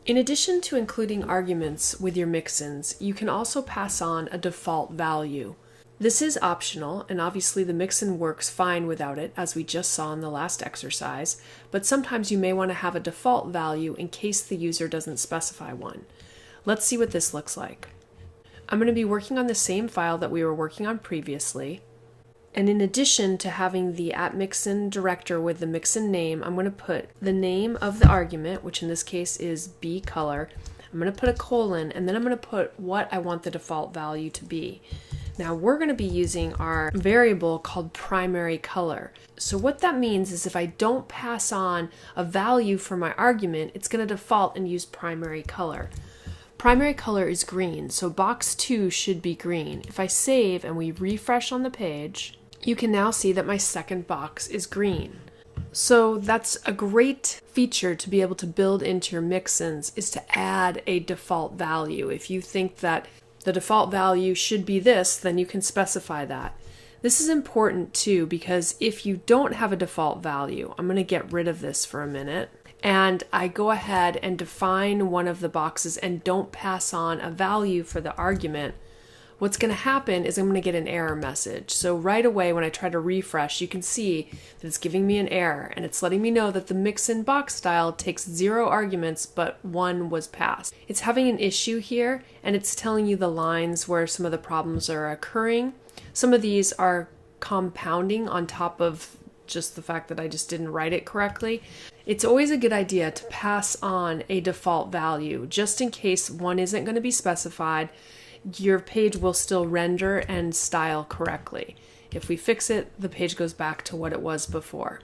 In addition to including arguments with your mixins, you can also pass on a default value. This is optional, and obviously the mixin works fine without it, as we just saw in the last exercise, but sometimes you may want to have a default value in case the user doesn't specify one. Let's see what this looks like. I'm going to be working on the same file that we were working on previously, and in addition to having the @mixin director with the mixin name, I'm going to put the name of the argument, which in this case is bcolor. I'm going to put a colon, and then I'm going to put what I want the default value to be. Now we're going to be using our variable called primary color. So what that means is if I don't pass on a value for my argument, it's going to default and use primary color. Primary color is green, so box 2 should be green. If I save and we refresh on the page, you can now see that my second box is green. So that's a great feature to be able to build into your mixins, is to add a default value. If you think that the default value should be this, then you can specify that. This is important too, because if you don't have a default value, I'm going to get rid of this for a minute, and I go ahead and define one of the boxes and don't pass on a value for the argument, what's going to happen is I'm going to get an error message. So right away when I try to refresh, you can see that it's giving me an error, and it's letting me know that the mixin box style takes 0 arguments, but 1 was passed. It's having an issue here, and it's telling you the lines where some of the problems are occurring. Some of these are compounding on top of just the fact that I just didn't write it correctly. It's always a good idea to pass on a default value, just in case one isn't going to be specified. Your page will still render and style correctly. If we fix it, the page goes back to what it was before.